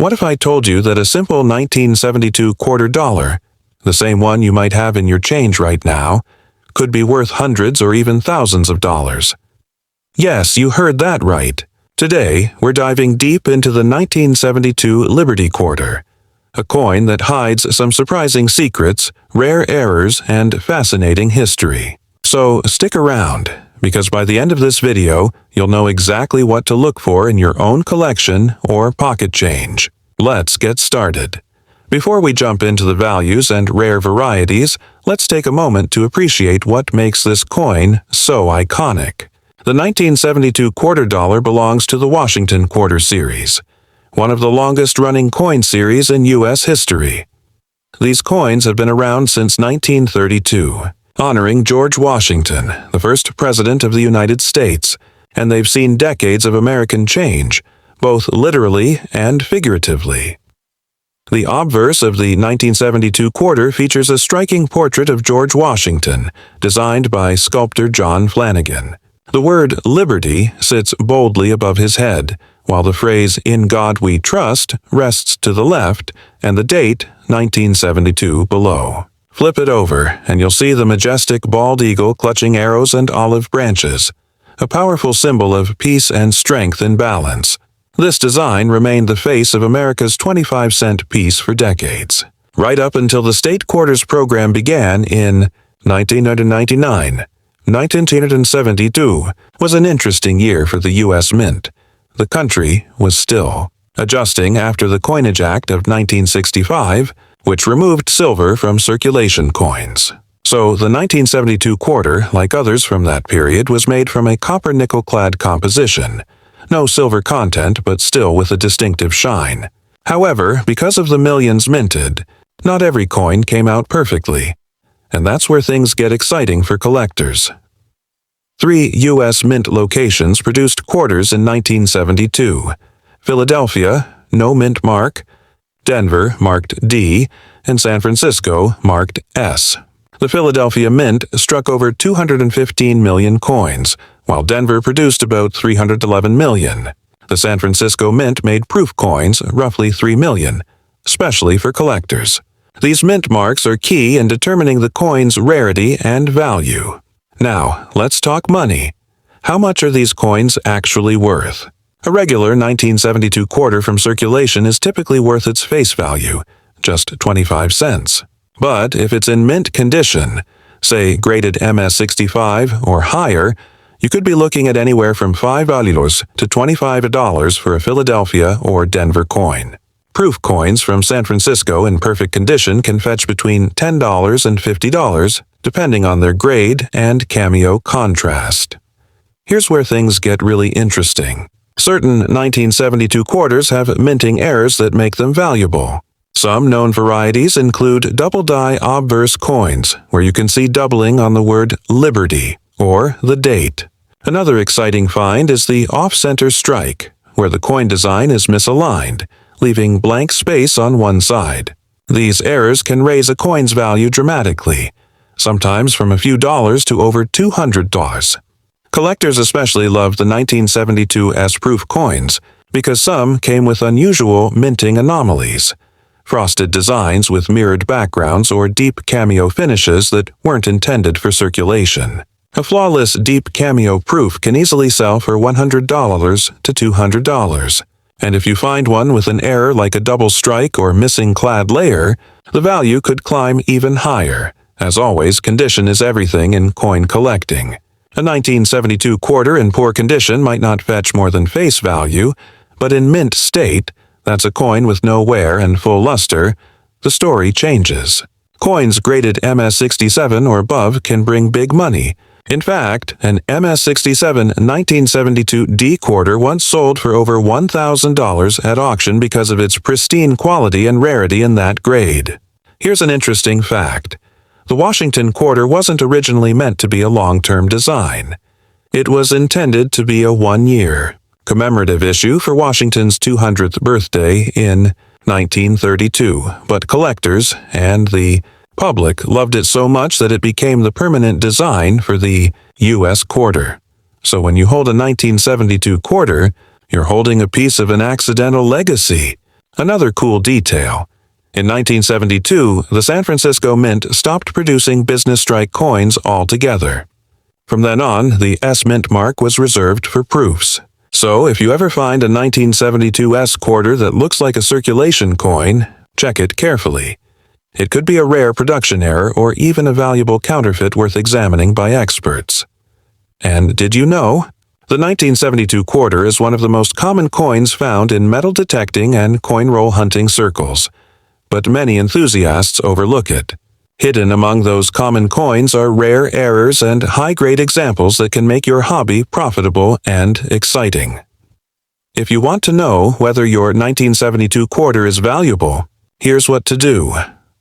What if I told you that a simple 1972 quarter dollar, the same one you might have in your change right now, could be worth hundreds or even thousands of dollars? Yes, you heard that right. Today, we're diving deep into the 1972 Liberty Quarter, a coin that hides some surprising secrets, rare errors, and fascinating history. So stick around, because by the end of this video, you'll know exactly what to look for in your own collection or pocket change. Let's get started. Before we jump into the values and rare varieties, let's take a moment to appreciate what makes this coin so iconic. The 1972 quarter dollar belongs to the Washington Quarter Series, one of the longest-running coin series in U.S. history. These coins have been around since 1932, honoring George Washington, the first president of the United States, and they've seen decades of American change, both literally and figuratively. The obverse of the 1972 quarter features a striking portrait of George Washington, designed by sculptor John Flanagan. The word liberty sits boldly above his head, while the phrase "In God We Trust" rests to the left, and the date, 1972, below. Flip it over, and you'll see the majestic bald eagle clutching arrows and olive branches, a powerful symbol of peace and strength in balance. This design remained the face of America's 25-cent piece for decades, right up until the state quarters program began in 1999. 1972 was an interesting year for the U.S. Mint. The country was still adjusting after the Coinage Act of 1965, which removed silver from circulation coins. So the 1972 quarter, like others from that period, was made from a copper-nickel-clad composition. No silver content, but still with a distinctive shine. However, because of the millions minted, not every coin came out perfectly. And that's where things get exciting for collectors. 3 U.S. Mint locations produced quarters in 1972. Philadelphia, no mint mark; Denver, marked D; and San Francisco, marked S. The Philadelphia Mint struck over 215 million coins, while Denver produced about 311 million. The San Francisco Mint made proof coins, roughly 3 million, especially for collectors. These mint marks are key in determining the coin's rarity and value. Now, let's talk money. How much are these coins actually worth? A regular 1972 quarter from circulation is typically worth its face value, just 25 cents. But if it's in mint condition, say graded MS65 or higher, you could be looking at anywhere from $5 to $25 for a Philadelphia or Denver coin. Proof coins from San Francisco in perfect condition can fetch between $10 and $50, depending on their grade and cameo contrast. Here's where things get really interesting. Certain 1972 quarters have minting errors that make them valuable. Some known varieties include double-die obverse coins, where you can see doubling on the word Liberty, or the date. Another exciting find is the off-center strike, where the coin design is misaligned, leaving blank space on one side. These errors can raise a coin's value dramatically, sometimes from a few dollars to over $200. Collectors especially love the 1972 S-proof coins because some came with unusual minting anomalies, frosted designs with mirrored backgrounds or deep cameo finishes that weren't intended for circulation. A flawless deep cameo proof can easily sell for $100 to $200. And if you find one with an error like a double strike or missing clad layer, the value could climb even higher. As always, condition is everything in coin collecting. A 1972 quarter in poor condition might not fetch more than face value, but in mint state, that's a coin with no wear and full luster, the story changes. Coins graded MS67 or above can bring big money. In fact, an MS67 1972 D quarter once sold for over $1,000 at auction because of its pristine quality and rarity in that grade. Here's an interesting fact. The Washington quarter wasn't originally meant to be a long-term design. It was intended to be a one-year, commemorative issue for Washington's 200th birthday in 1932, but collectors and the public loved it so much that it became the permanent design for the U.S. quarter. So when you hold a 1972 quarter, you're holding a piece of an accidental legacy. Another cool detail. In 1972, the San Francisco Mint stopped producing business strike coins altogether. From then on, the S Mint mark was reserved for proofs. So if you ever find a 1972 S quarter that looks like a circulation coin, check it carefully. It could be a rare production error or even a valuable counterfeit worth examining by experts. And did you know? The 1972 quarter is one of the most common coins found in metal detecting and coin roll hunting circles, but many enthusiasts overlook it. Hidden among those common coins are rare errors and high-grade examples that can make your hobby profitable and exciting. If you want to know whether your 1972 quarter is valuable, here's what to do.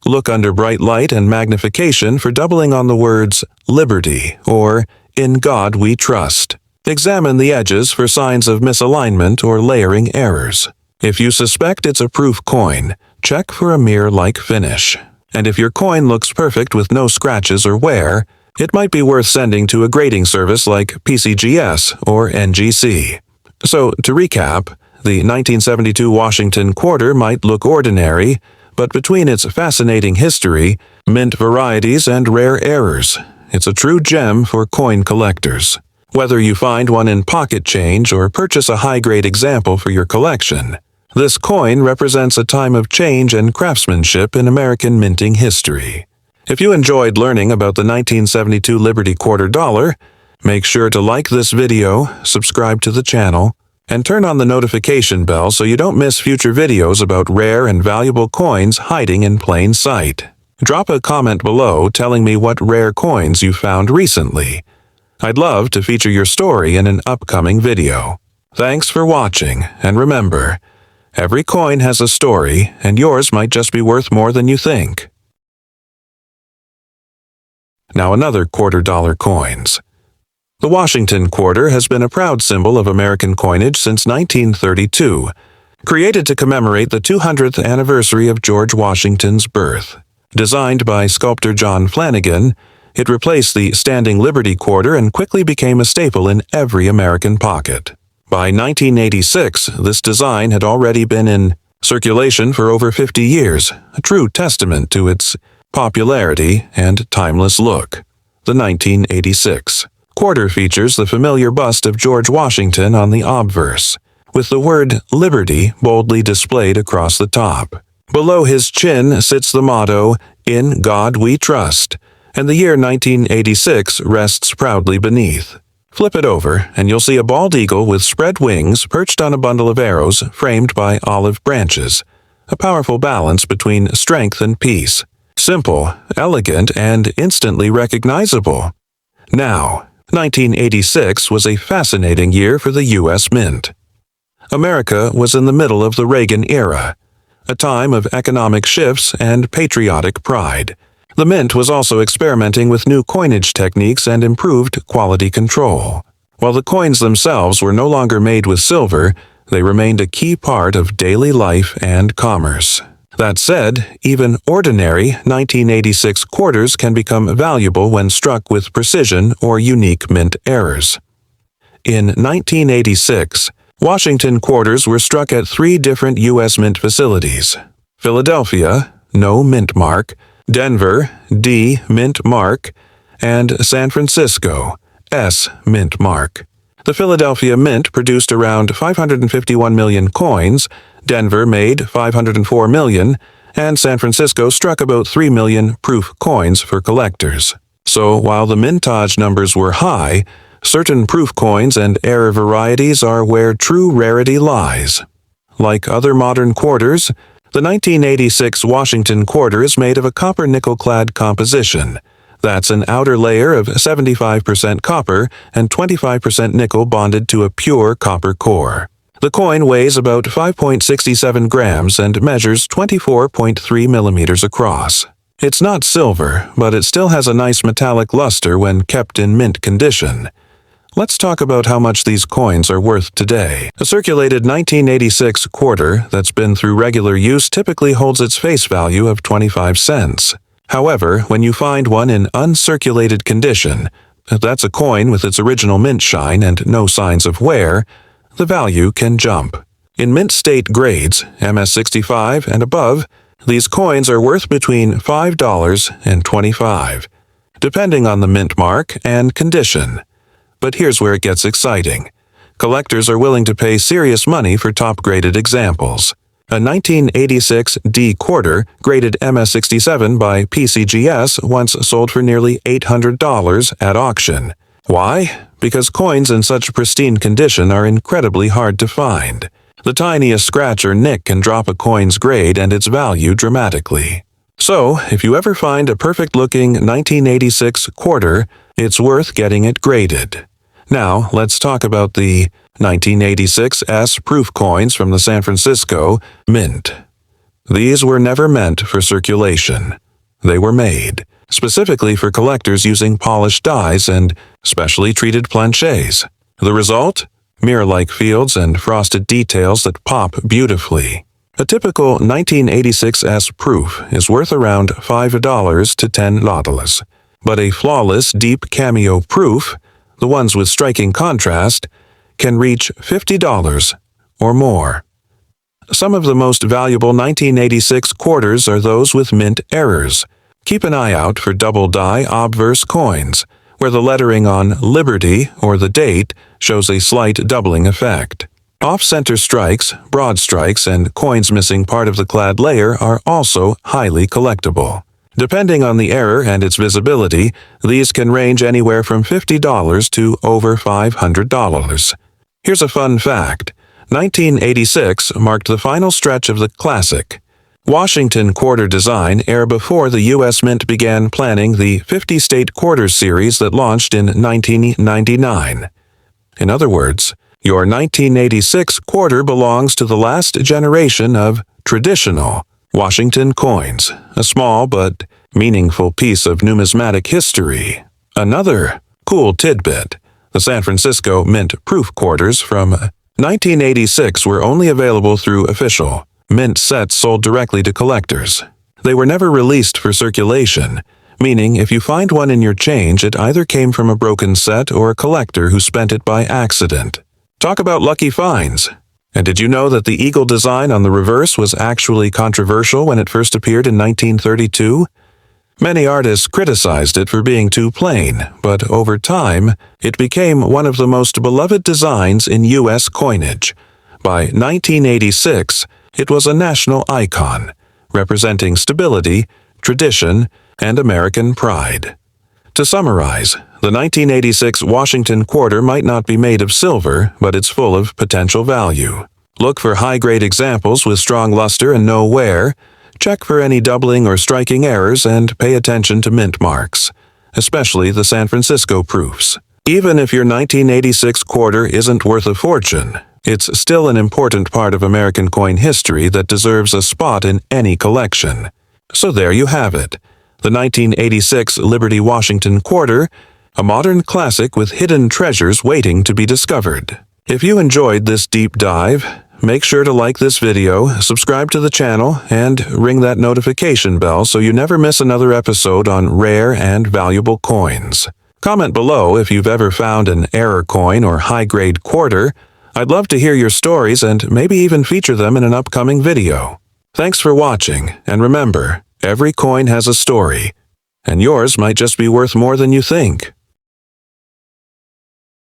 Look under bright light and magnification for doubling on the words "Liberty" or "In God We Trust." Examine the edges for signs of misalignment or layering errors. If you suspect it's a proof coin, check for a mirror-like finish. And if your coin looks perfect with no scratches or wear, it might be worth sending to a grading service like PCGS or NGC. So, to recap, the 1972 Washington quarter might look ordinary, but between its fascinating history, mint varieties, and rare errors, it's a true gem for coin collectors. Whether you find one in pocket change or purchase a high-grade example for your collection, this coin represents a time of change and craftsmanship in American minting history. If you enjoyed learning about the 1972 Liberty Quarter Dollar, make sure to like this video, subscribe to the channel, and turn on the notification bell so you don't miss future videos about rare and valuable coins hiding in plain sight. Drop a comment below telling me what rare coins you found recently. I'd love to feature your story in an upcoming video. Thanks for watching, and remember, every coin has a story, and yours might just be worth more than you think. Now another quarter-dollar coins. The Washington quarter has been a proud symbol of American coinage since 1932, created to commemorate the 200th anniversary of George Washington's birth. Designed by sculptor John Flanagan, it replaced the standing Liberty quarter and quickly became a staple in every American pocket. By 1986, this design had already been in circulation for over 50 years, a true testament to its popularity and timeless look. The 1986 quarter features the familiar bust of George Washington on the obverse, with the word "Liberty" boldly displayed across the top. Below his chin sits the motto, "In God We Trust," and the year 1986 rests proudly beneath. Flip it over, and you'll see a bald eagle with spread wings perched on a bundle of arrows framed by olive branches, a powerful balance between strength and peace. Simple, elegant, and instantly recognizable. Now, 1986 was a fascinating year for the U.S. Mint. America was in the middle of the Reagan era, a time of economic shifts and patriotic pride. The Mint was also experimenting with new coinage techniques and improved quality control. While the coins themselves were no longer made with silver, they remained a key part of daily life and commerce. That said, even ordinary 1986 quarters can become valuable when struck with precision or unique mint errors. In 1986, Washington quarters were struck at 3 different U.S. Mint facilities: Philadelphia, no mint mark; Denver, D mint mark; and San Francisco, S mint mark. The Philadelphia Mint produced around 551 million coins, Denver made 504 million, and San Francisco struck about 3 million proof coins for collectors. So while the mintage numbers were high, certain proof coins and error varieties are where true rarity lies. Like other modern quarters, the 1986 Washington quarter is made of a copper nickel-clad composition. That's an outer layer of 75% copper and 25% nickel bonded to a pure copper core. The coin weighs about 5.67 grams and measures 24.3 millimeters across. It's not silver, but it still has a nice metallic luster when kept in mint condition. Let's talk about how much these coins are worth today. A circulated 1986 quarter that's been through regular use typically holds its face value of 25 cents. However, when you find one in uncirculated condition, that's a coin with its original mint shine and no signs of wear, the value can jump. In mint state grades, MS65 and above, these coins are worth between $5 and $25, depending on the mint mark and condition. But here's where it gets exciting. Collectors are willing to pay serious money for top-graded examples. A 1986 D quarter graded MS67 by PCGS once sold for nearly $800 at auction. Why? Because coins in such pristine condition are incredibly hard to find. The tiniest scratch or nick can drop a coin's grade and its value dramatically. So, if you ever find a perfect-looking 1986 quarter, it's worth getting it graded. Now, let's talk about the 1986 S proof coins from the San Francisco Mint. These were never meant for circulation. They were made specifically for collectors using polished dies and specially treated planchets. The result? Mirror-like fields and frosted details that pop beautifully. A typical 1986 S proof is worth around $5 to $10, but a flawless deep cameo proof, the ones with striking contrast, can reach $50 or more. Some of the most valuable 1986 quarters are those with mint errors. Keep an eye out for double-die obverse coins, where the lettering on Liberty or the date shows a slight doubling effect. Off-center strikes, broad strikes, and coins missing part of the clad layer are also highly collectible. Depending on the error and its visibility, these can range anywhere from $50 to over $500. Here's a fun fact. 1986 marked the final stretch of the classic Washington quarter design ere before the U.S. Mint began planning the 50-state quarter series that launched in 1999. In other words, your 1986 quarter belongs to the last generation of traditional Washington coins, a small but meaningful piece of numismatic history. Another cool tidbit, the San Francisco Mint proof quarters from 1986 were only available through official mint sets sold directly to collectors. They were never released for circulation, meaning if you find one in your change, it either came from a broken set or a collector who spent it by accident. Talk about lucky finds. And did you know that the eagle design on the reverse was actually controversial when it first appeared in 1932? Many artists criticized it for being too plain, but over time, it became one of the most beloved designs in U.S. coinage. By 1986, it was a national icon, representing stability, tradition, and American pride. To summarize, the 1986 Washington quarter might not be made of silver, but it's full of potential value. Look for high-grade examples with strong luster and no wear. Check for any doubling or striking errors and pay attention to mint marks, especially the San Francisco proofs. Even if your 1986 quarter isn't worth a fortune, it's still an important part of American coin history that deserves a spot in any collection. So there you have it, the 1986 Liberty Washington quarter, a modern classic with hidden treasures waiting to be discovered. If you enjoyed this deep dive, make sure to like this video, subscribe to the channel, and ring that notification bell so you never miss another episode on rare and valuable coins. Comment below if you've ever found an error coin or high-grade quarter. I'd love to hear your stories and maybe even feature them in an upcoming video. Thanks for watching, and remember, every coin has a story, and yours might just be worth more than you think.